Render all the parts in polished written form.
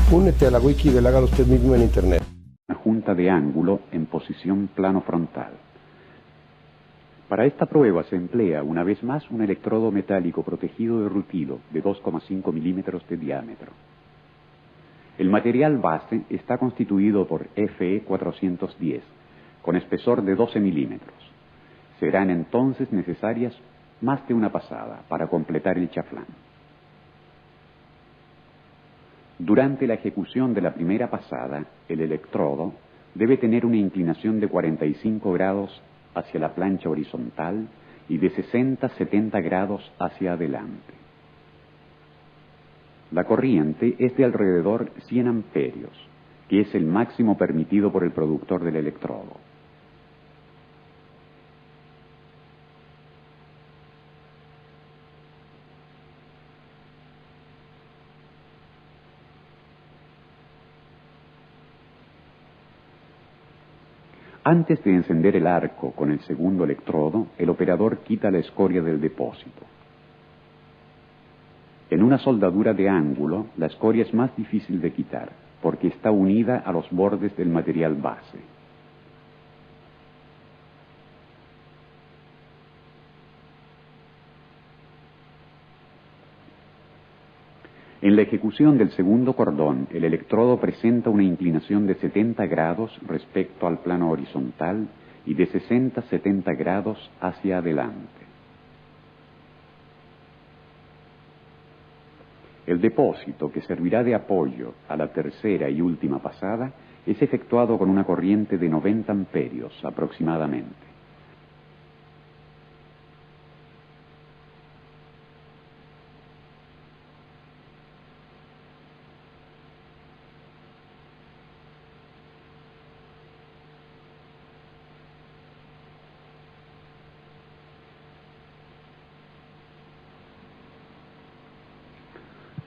Únete a la wiki del Hágalo Usted Mismo en Internet. Una junta de ángulo en posición plano frontal. Para esta prueba se emplea una vez más un electrodo metálico protegido de rutilo de 2,5 milímetros de diámetro. El material base está constituido por Fe 410, con espesor de 12 milímetros. Serán entonces necesarias más de una pasada para completar el chaflán. Durante la ejecución de la primera pasada, el electrodo debe tener una inclinación de 45 grados hacia la plancha horizontal y de 60-70 grados hacia adelante. La corriente es de alrededor 100 amperios, que es el máximo permitido por el productor del electrodo. Antes de encender el arco con el segundo electrodo, el operador quita la escoria del depósito. En una soldadura de ángulo, la escoria es más difícil de quitar, porque está unida a los bordes del material base. En la ejecución del segundo cordón, el electrodo presenta una inclinación de 70 grados respecto al plano horizontal y de 60-70 grados hacia adelante. El depósito, que servirá de apoyo a la tercera y última pasada, es efectuado con una corriente de 90 amperios aproximadamente.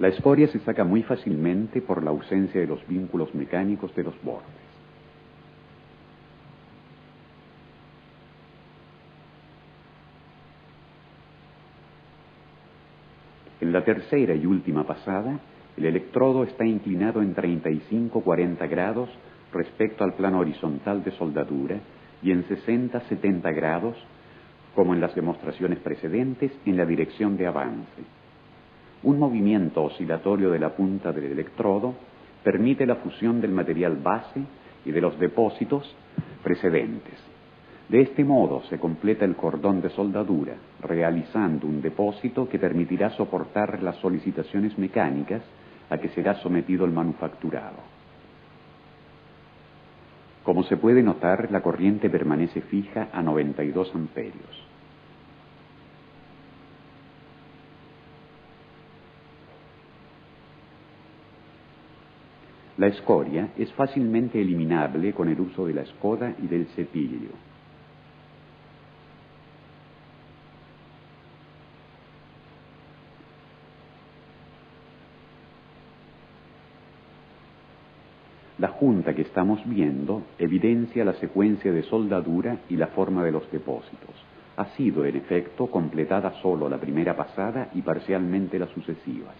La escoria se saca muy fácilmente por la ausencia de los vínculos mecánicos de los bordes. En la tercera y última pasada, el electrodo está inclinado en 35-40 grados respecto al plano horizontal de soldadura y en 60-70 grados, como en las demostraciones precedentes, en la dirección de avance. Un movimiento oscilatorio de la punta del electrodo permite la fusión del material base y de los depósitos precedentes. De este modo se completa el cordón de soldadura, realizando un depósito que permitirá soportar las solicitaciones mecánicas a que será sometido el manufacturado. Como se puede notar, la corriente permanece fija a 92 amperios. La escoria es fácilmente eliminable con el uso de la escoda y del cepillo. La junta que estamos viendo evidencia la secuencia de soldadura y la forma de los depósitos. Ha sido, en efecto, completada solo la primera pasada y parcialmente las sucesivas.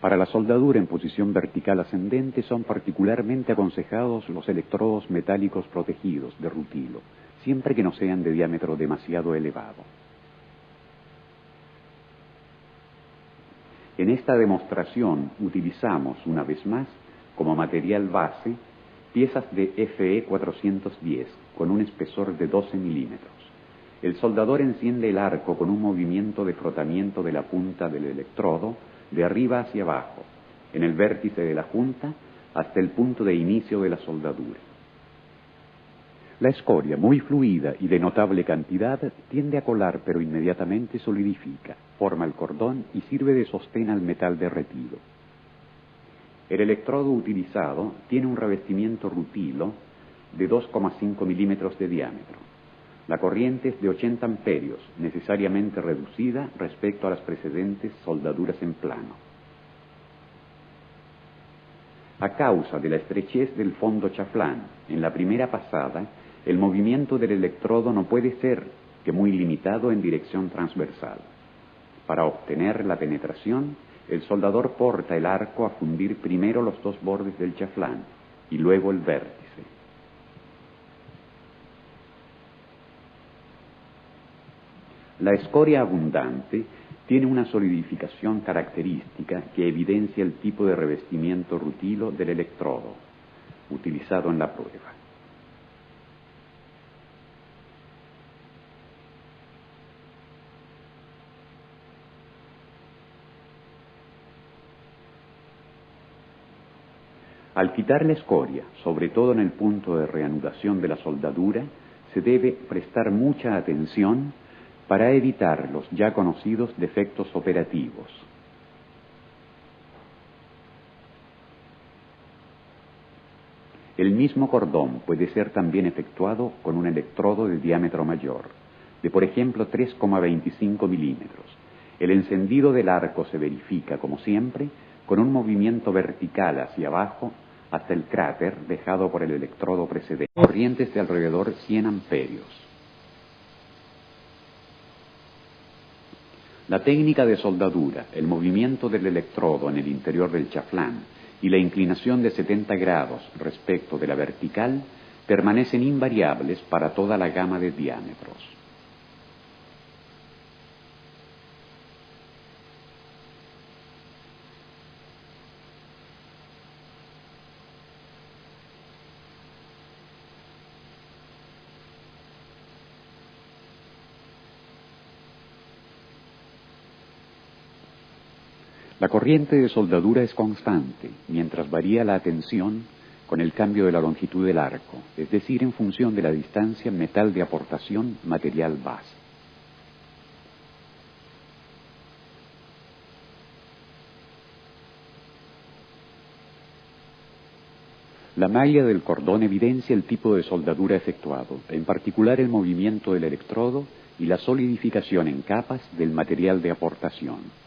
Para la soldadura en posición vertical ascendente son particularmente aconsejados los electrodos metálicos protegidos de rutilo, siempre que no sean de diámetro demasiado elevado. En esta demostración utilizamos, una vez más, como material base, piezas de Fe 410 con un espesor de 12 milímetros. El soldador enciende el arco con un movimiento de frotamiento de la punta del electrodo de arriba hacia abajo, en el vértice de la junta, hasta el punto de inicio de la soldadura. La escoria, muy fluida y de notable cantidad, tiende a colar, pero inmediatamente solidifica, forma el cordón y sirve de sostén al metal derretido. El electrodo utilizado tiene un revestimiento rutilo de 2,5 milímetros de diámetro. La corriente es de 80 amperios, necesariamente reducida respecto a las precedentes soldaduras en plano. A causa de la estrechez del fondo chaflán, en la primera pasada, el movimiento del electrodo no puede ser que muy limitado en dirección transversal. Para obtener la penetración, el soldador porta el arco a fundir primero los dos bordes del chaflán y luego el vértice. La escoria abundante tiene una solidificación característica que evidencia el tipo de revestimiento rutilo del electrodo utilizado en la prueba. Al quitar la escoria, sobre todo en el punto de reanudación de la soldadura, se debe prestar mucha atención para evitar los ya conocidos defectos operativos. El mismo cordón puede ser también efectuado con un electrodo de diámetro mayor, de por ejemplo 3,25 milímetros. El encendido del arco se verifica, como siempre, con un movimiento vertical hacia abajo hasta el cráter dejado por el electrodo precedente. Corrientes de alrededor 100 amperios. La técnica de soldadura, el movimiento del electrodo en el interior del chaflán y la inclinación de 70 grados respecto de la vertical permanecen invariables para toda la gama de diámetros. La corriente de soldadura es constante, mientras varía la tensión con el cambio de la longitud del arco, es decir, en función de la distancia metal de aportación material base. La malla del cordón evidencia el tipo de soldadura efectuado, en particular el movimiento del electrodo y la solidificación en capas del material de aportación.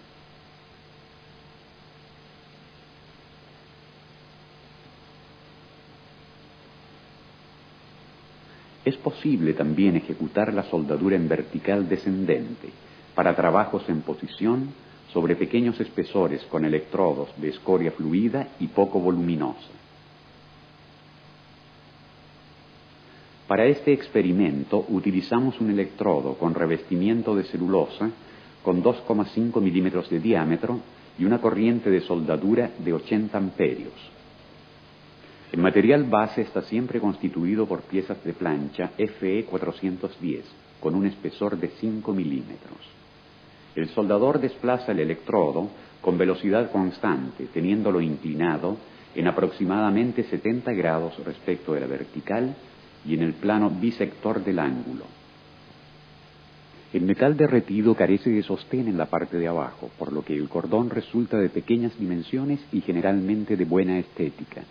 Es posible también ejecutar la soldadura en vertical descendente para trabajos en posición sobre pequeños espesores con electrodos de escoria fluida y poco voluminosa. Para este experimento utilizamos un electrodo con revestimiento de celulosa con 2,5 milímetros de diámetro y una corriente de soldadura de 80 amperios. El material base está siempre constituido por piezas de plancha FE 410 con un espesor de 5 milímetros. El soldador desplaza el electrodo con velocidad constante, teniéndolo inclinado en aproximadamente 70 grados respecto de la vertical y en el plano bisector del ángulo. El metal derretido carece de sostén en la parte de abajo, por lo que el cordón resulta de pequeñas dimensiones y generalmente de buena estética.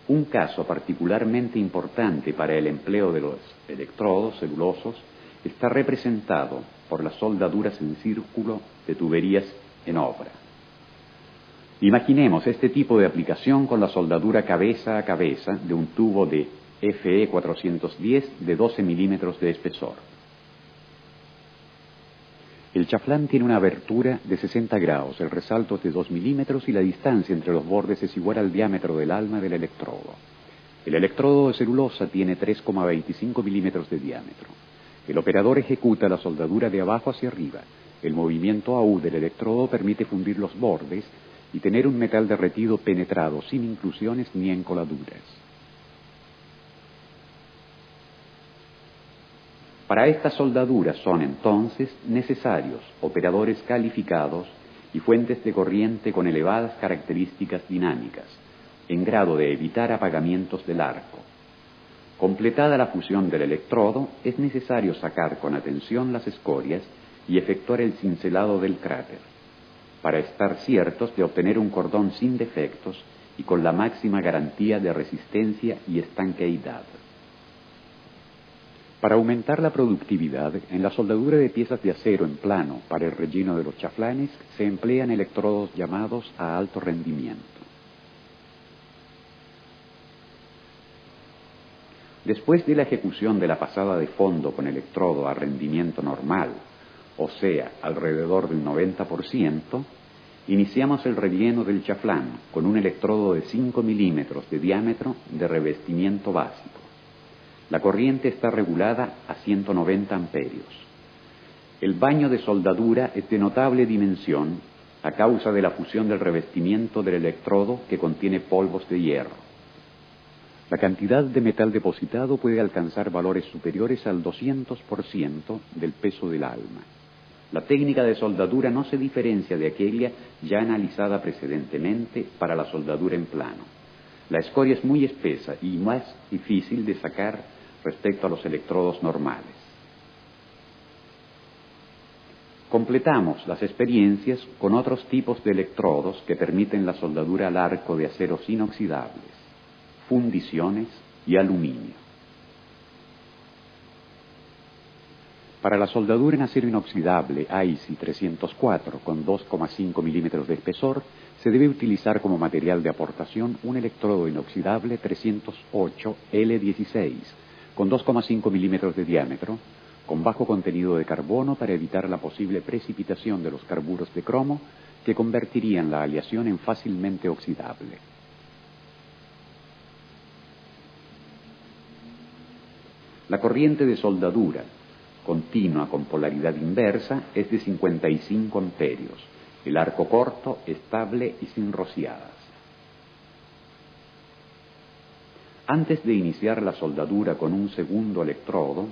Un caso particularmente importante para el empleo de los electrodos celulosos está representado por las soldaduras en círculo de tuberías en obra. Imaginemos este tipo de aplicación con la soldadura cabeza a cabeza de un tubo de FE 410 de 12 milímetros de espesor. El chaflán tiene una abertura de 60 grados, el resalto es de 2 milímetros y la distancia entre los bordes es igual al diámetro del alma del electrodo. El electrodo de celulosa tiene 3,25 milímetros de diámetro. El operador ejecuta la soldadura de abajo hacia arriba. El movimiento AU del electrodo permite fundir los bordes y tener un metal derretido penetrado sin inclusiones ni encoladuras. Para estas soldaduras son entonces necesarios operadores calificados y fuentes de corriente con elevadas características dinámicas, en grado de evitar apagamientos del arco. Completada la fusión del electrodo, es necesario sacar con atención las escorias y efectuar el cincelado del cráter, para estar ciertos de obtener un cordón sin defectos y con la máxima garantía de resistencia y estanqueidad. Para aumentar la productividad, en la soldadura de piezas de acero en plano para el relleno de los chaflanes se emplean electrodos llamados a alto rendimiento. Después de la ejecución de la pasada de fondo con electrodo a rendimiento normal, o sea, alrededor del 90%, iniciamos el relleno del chaflán con un electrodo de 5 milímetros de diámetro de revestimiento básico. La corriente está regulada a 190 amperios. El baño de soldadura es de notable dimensión a causa de la fusión del revestimiento del electrodo que contiene polvos de hierro. La cantidad de metal depositado puede alcanzar valores superiores al 200% del peso del alma. La técnica de soldadura no se diferencia de aquella ya analizada precedentemente para la soldadura en plano. La escoria es muy espesa y más difícil de sacar respecto a los electrodos normales. Completamos las experiencias con otros tipos de electrodos que permiten la soldadura al arco de aceros inoxidables, fundiciones y aluminio. Para la soldadura en acero inoxidable AISI 304 con 2,5 milímetros de espesor, se debe utilizar como material de aportación un electrodo inoxidable 308 L16 con 2,5 milímetros de diámetro, con bajo contenido de carbono para evitar la posible precipitación de los carburos de cromo que convertirían la aleación en fácilmente oxidable. La corriente de soldadura continua con polaridad inversa es de 55 amperios, el arco corto, estable y sin rociadas. Antes de iniciar la soldadura con un segundo electrodo,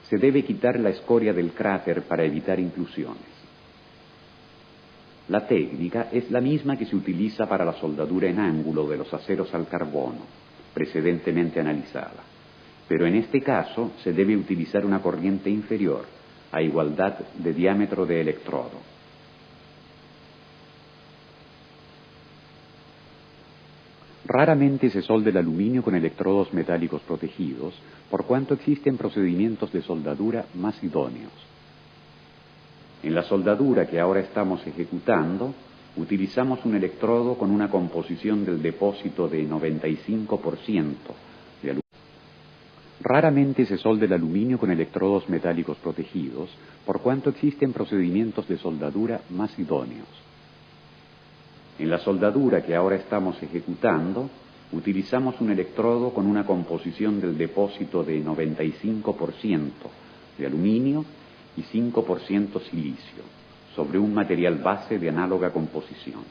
se debe quitar la escoria del cráter para evitar inclusiones. La técnica es la misma que se utiliza para la soldadura en ángulo de los aceros al carbono, precedentemente analizada, pero en este caso se debe utilizar una corriente inferior, a igualdad de diámetro de electrodo. Raramente se solda el aluminio con electrodos metálicos protegidos, por cuanto existen procedimientos de soldadura más idóneos. En la soldadura que ahora estamos ejecutando, utilizamos un electrodo con una composición del depósito de 95% de aluminio. Raramente se solda el aluminio con electrodos metálicos protegidos, por cuanto existen procedimientos de soldadura más idóneos. En la soldadura que ahora estamos ejecutando, utilizamos un electrodo con una composición del depósito de 95% de aluminio y 5% silicio, sobre un material base de análoga composición.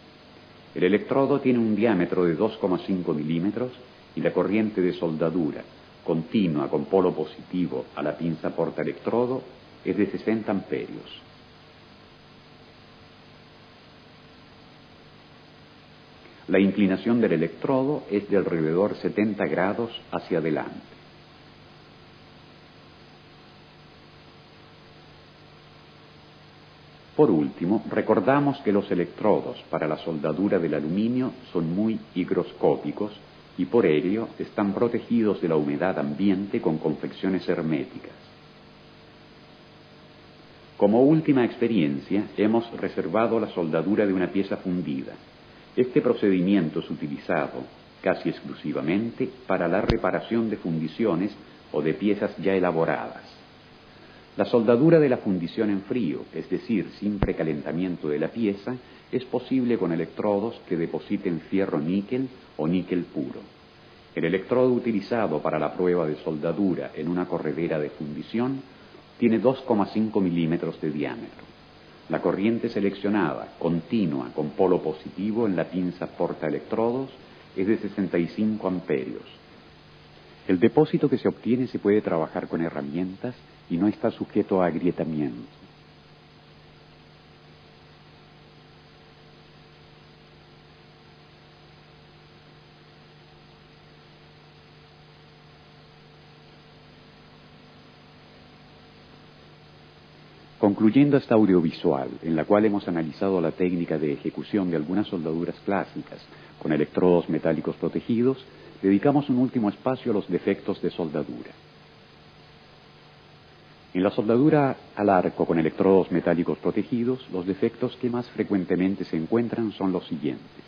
El electrodo tiene un diámetro de 2,5 milímetros y la corriente de soldadura, continua con polo positivo a la pinza portaelectrodo, es de 60 amperios. La inclinación del electrodo es de alrededor 70 grados hacia adelante. Por último, recordamos que los electrodos para la soldadura del aluminio son muy higroscópicos y por ello están protegidos de la humedad ambiente con confecciones herméticas. Como última experiencia, hemos reservado la soldadura de una pieza fundida. Este procedimiento es utilizado casi exclusivamente para la reparación de fundiciones o de piezas ya elaboradas. La soldadura de la fundición en frío, es decir, sin precalentamiento de la pieza, es posible con electrodos que depositen fierro níquel o níquel puro. El electrodo utilizado para la prueba de soldadura en una corredera de fundición tiene 2,5 milímetros de diámetro. La corriente seleccionada, continua con polo positivo en la pinza portaelectrodos, es de 65 amperios. El depósito que se obtiene se puede trabajar con herramientas y no está sujeto a agrietamiento. Concluyendo esta audiovisual, en la cual hemos analizado la técnica de ejecución de algunas soldaduras clásicas con electrodos metálicos protegidos, dedicamos un último espacio a los defectos de soldadura. En la soldadura al arco con electrodos metálicos protegidos, los defectos que más frecuentemente se encuentran son los siguientes.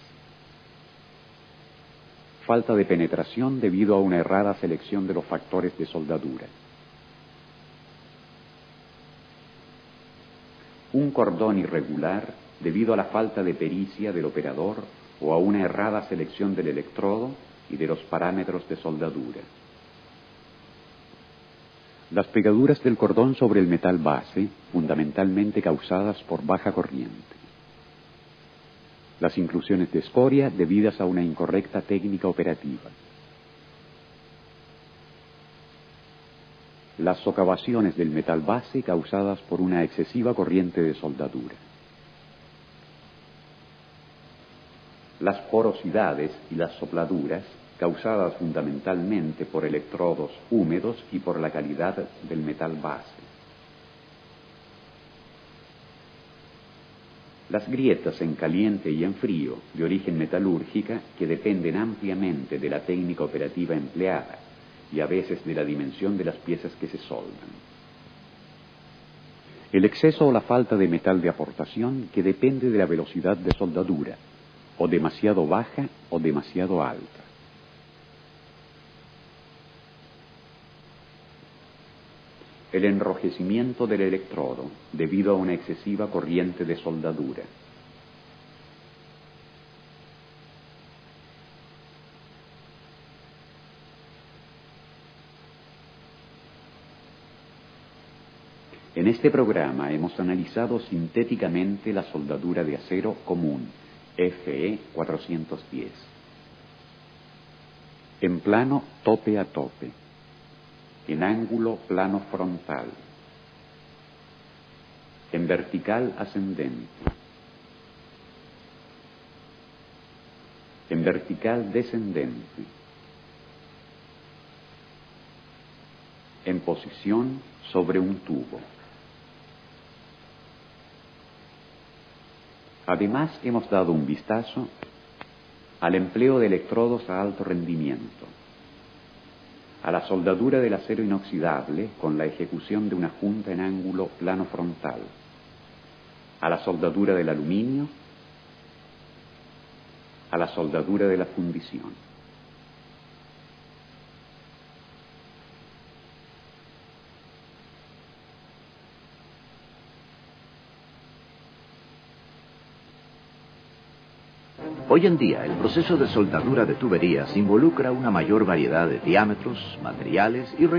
falta de penetración debido a una errada selección de los factores de soldadura. Un cordón irregular debido a la falta de pericia del operador o a una errada selección del electrodo y de los parámetros de soldadura. Las pegaduras del cordón sobre el metal base, fundamentalmente causadas por baja corriente. Las inclusiones de escoria debidas a una incorrecta técnica operativa. Las socavaciones del metal base causadas por una excesiva corriente de soldadura. Las porosidades y las sopladuras causadas fundamentalmente por electrodos húmedos y por la calidad del metal base. Las grietas en caliente y en frío, de origen metalúrgica, que dependen ampliamente de la técnica operativa empleada y a veces de la dimensión de las piezas que se soldan. El exceso o la falta de metal de aportación, que depende de la velocidad de soldadura, o demasiado baja o demasiado alta. El enrojecimiento del electrodo debido a una excesiva corriente de soldadura. En este programa hemos analizado sintéticamente la soldadura de acero común, FE 410. En plano tope a tope. En ángulo plano frontal, en vertical ascendente, en vertical descendente, en posición sobre un tubo. Además, hemos dado un vistazo al empleo de electrodos a alto rendimiento, a la soldadura del acero inoxidable con la ejecución de una junta en ángulo plano frontal, a la soldadura del aluminio, a la soldadura de la fundición. Hoy en día, el proceso de soldadura de tuberías involucra una mayor variedad de diámetros, materiales y